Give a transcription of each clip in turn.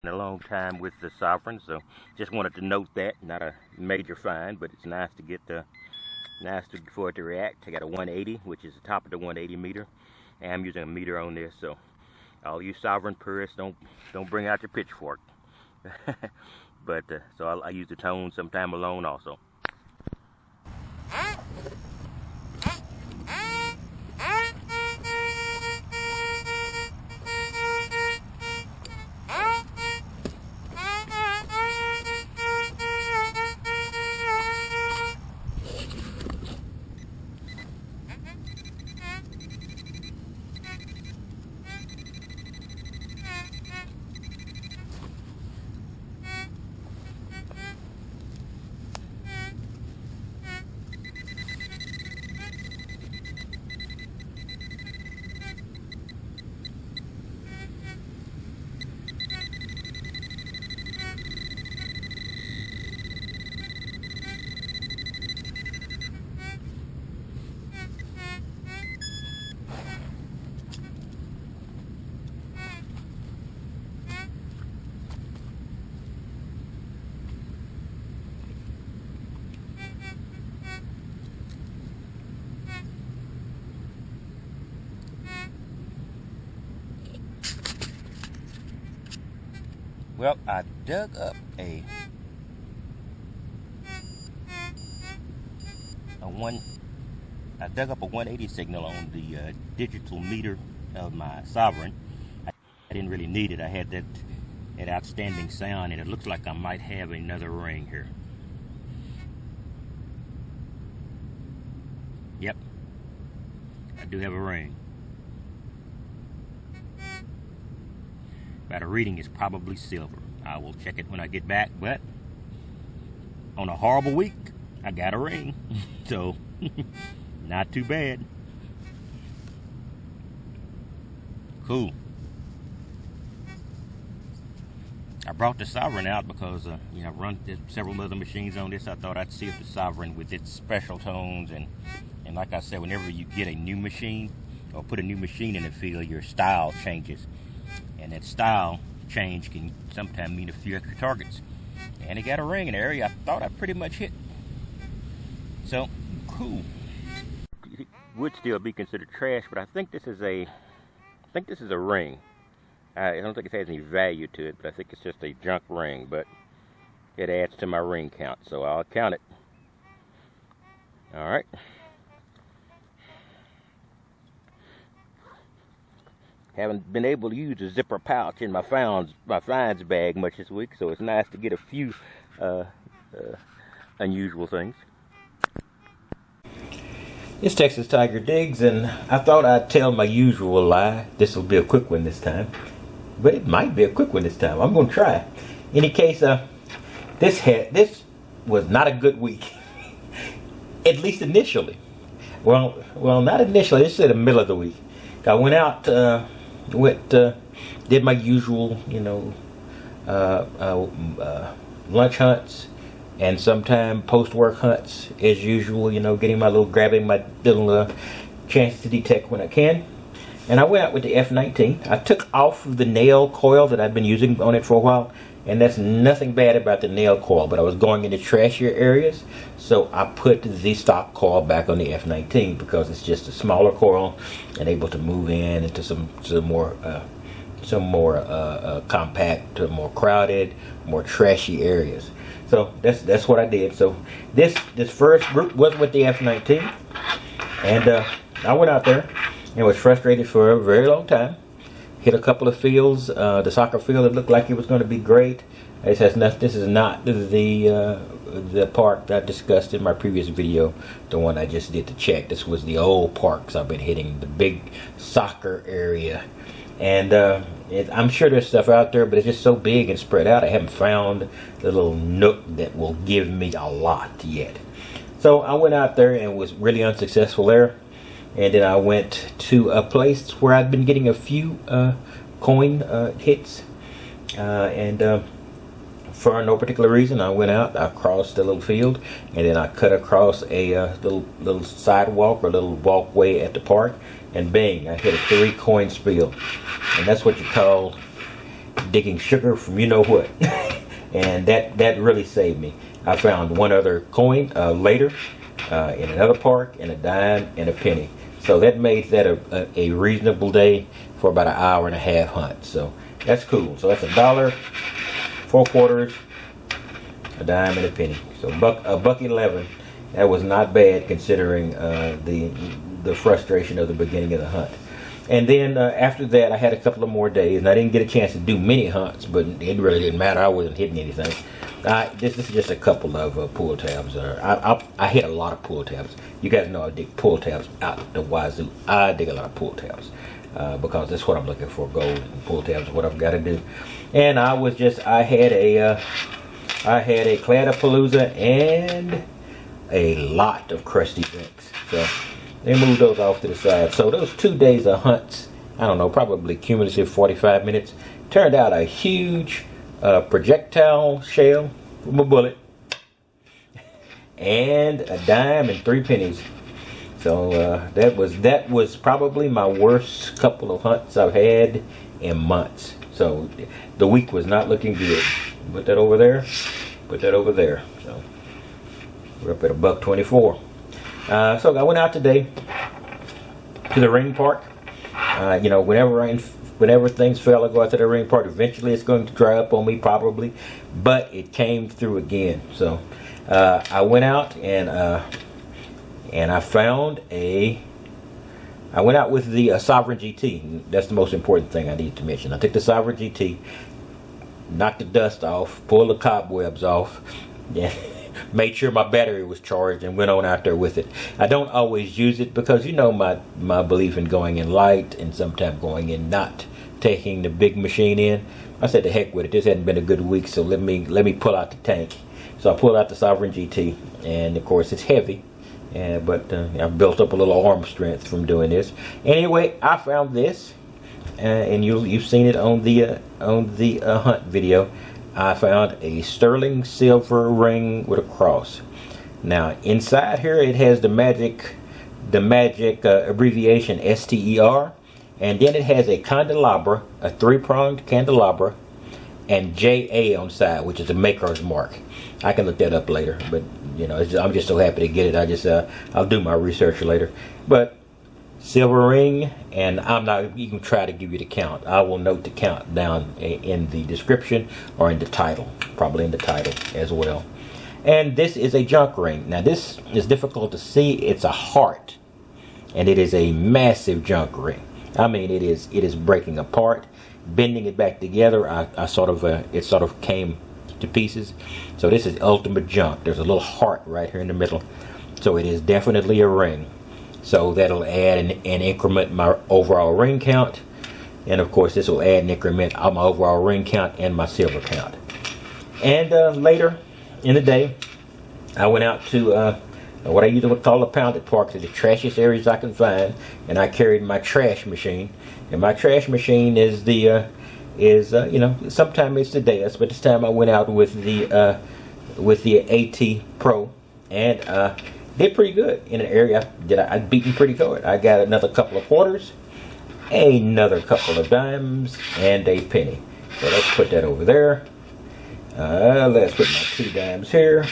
a long time with the Sovereign, so just wanted to note that. Not a major find, but it's nice to get for it to react. I got a 180, which is the top of the 180 meter, and I'm using a meter on this. So all you Sovereign purists, don't bring out your pitchfork. But so I use the tone sometime alone also. Well, I dug up a 180 signal on the digital meter of my Sovereign. I didn't really need it. I had that outstanding sound, and it looks like I might have another ring here. Yep, I do have a ring. But a reading is probably silver. I will check it when I get back, but on a horrible week, I got a ring. So, not too bad. Cool. I brought the Sovereign out because, I've run several other machines on this. I thought I'd see if the Sovereign with its special tones, and like I said, whenever you get a new machine, or put a new machine in the field, your style changes. And that style change can sometimes mean a few extra targets. And it got a ring in the area I thought I pretty much hit. So, cool. It would still be considered trash, but I think this is a ring. I don't think it has any value to it, but I think it's just a junk ring, but it adds to my ring count, so I'll count it. All right. Haven't been able to use a zipper pouch in my finds bag much this week, so it's nice to get a few unusual things. It's Texas Tiger Diggs, and I thought I'd tell my usual lie. This will be a quick one this time, but it might be a quick one this time. I'm going to try. In any case, this was not a good week, at least initially. Well, not initially. This is in the middle of the week. I went out. Did my usual, lunch hunts, and sometime post-work hunts as usual. Grabbing my little chances to detect when I can. And I went out with the F19. I took off the nail coil that I'd been using on it for a while, and that's nothing bad about the nail coil, but I was going into trashier areas, so I put the stock coil back on the F19 because it's just a smaller coil and able to move in into some more compact, more crowded, more trashy areas. So that's what I did. So this first group was with the F19, and I went out there and was frustrated for a very long time. Hit a couple of fields. The soccer field, it looked like it was going to be great. This is not the park that I discussed in my previous video, the one I just did to check. This was the old parks I've been hitting, the big soccer area. And I'm sure there's stuff out there, but it's just so big and spread out. I haven't found the little nook that will give me a lot yet. So I went out there and was really unsuccessful there. And then I went to a place where I'd been getting a few coin hits. For no particular reason, I went out, I crossed a little field, and then I cut across a little sidewalk or little walkway at the park, and bang, I hit a 3 coin spiel. And that's what you call digging sugar from you know what. And that really saved me. I found one other coin later in another park, and a dime and a penny. So that made that a reasonable day for about an hour and a half hunt. So that's cool. So that's $1, 4 quarters, a dime and a penny. So a buck 11. That was not bad considering the frustration of the beginning of the hunt. And then after that, I had a couple of more days, and I didn't get a chance to do many hunts, but it really didn't matter. I wasn't hitting anything. This is just a couple of pull tabs. I hit a lot of pull tabs. You guys know I dig pull tabs out the wazoo. I dig a lot of pull tabs because that's what I'm looking for. Gold and pull tabs is what I've got to do. And I had a Cladapalooza and a lot of crusty drinks. So they moved those off to the side. So those 2 days of hunts, I don't know, probably cumulative 45 minutes, turned out a huge projectile shell from a bullet and a dime and 3 pennies. So that was probably my worst couple of hunts I've had in months. So the week was not looking good. Put that over there. Put that over there. So we're up at $1.24. So I went out today to the ring park. You know, whenever things fail, I go out to the ring park. Eventually, it's going to dry up on me probably, but it came through again. So I went out and I found I went out with the Sovereign GT. That's the most important thing I need to mention. I took the Sovereign GT, knocked the dust off, pulled the cobwebs off, yeah. Made sure my battery was charged, and went on out there with it. I don't always use it because you know my belief in going in light and sometimes going in not taking the big machine in. I said to heck with it. This hadn't been a good week, so let me pull out the tank. So I pulled out the Sovereign GT, and of course it's heavy, but I've built up a little arm strength from doing this. Anyway, I found this, and you've seen it on the hunt video. I found a sterling silver ring with a cross. Now inside here it has the magic abbreviation STER, and then it has a candelabra, a 3-pronged candelabra, and JA on the side, which is a maker's mark. I can look that up later, but you know, I'm just so happy to get it. I'll do my research later. But silver ring, and I'm not even try to give you the count. I will note the count down in the description or in the title, probably in the title as well. And this is a junk ring. Now this is difficult to see. It's a heart, and it is a massive junk ring. I mean, it is breaking apart, bending it back together. It sort of came to pieces. So this is ultimate junk. There's a little heart right here in the middle. So it is definitely a ring. So that'll add and increment my overall ring count. And of course this will add and increment my overall ring count and my silver count. And later in the day, I went out to what I usually would call a pounded park, to the trashiest areas I can find. And I carried my trash machine. And my trash machine is you know, sometimes it's the Deus, but this time I went out with the AT Pro, and did pretty good in an area that I'd beaten pretty good. I got another couple of quarters, another couple of dimes, and a penny. So let's put that over there. Let's put my 2 dimes here,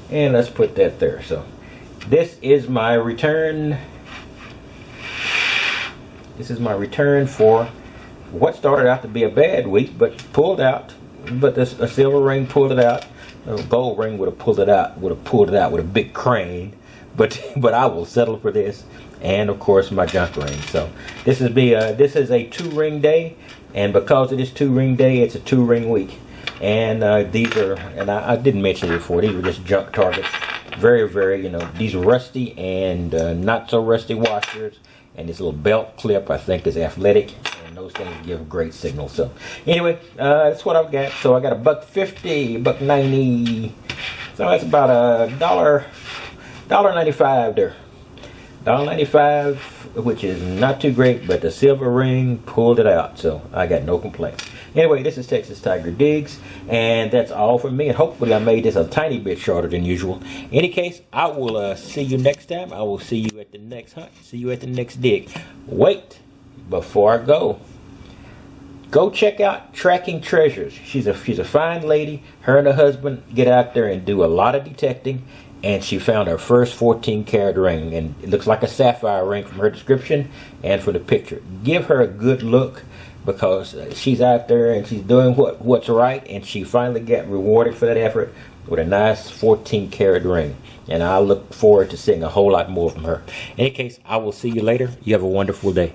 and let's put that there. So this is my return. This is my return for what started out to be a bad week, but pulled out. But a silver ring pulled it out. A gold ring would have pulled it out. With a big crane. But I will settle for this, and of course my junk ring. So this is a 2-ring day, and because it is 2-ring day, it's a 2-ring week. And these are, and I didn't mention it before, these were just junk targets. Very, very, you know, these rusty and not so rusty washers, and this little belt clip I think is athletic, and those things give a great signal. So anyway, that's what I've got. So I got $1.50, $1.90. So that's about $1.95 there. $1.95, which is not too great, but the silver ring pulled it out, so I got no complaints. Anyway, this is Texas Tiger Digs, and that's all from me, and hopefully I made this a tiny bit shorter than usual. In any case, I will see you next time. I will see you at the next hunt. See you at the next dig. Wait, before I go, go check out Tracking Treasures. She's a fine lady. Her and her husband get out there and do a lot of detecting, and she found her first 14-karat ring, and it looks like a sapphire ring from her description and from the picture. Give her a good look, because she's out there and she's doing what's right, and she finally got rewarded for that effort with a nice 14-karat ring. And I look forward to seeing a whole lot more from her. In any case, I will see you later. You have a wonderful day.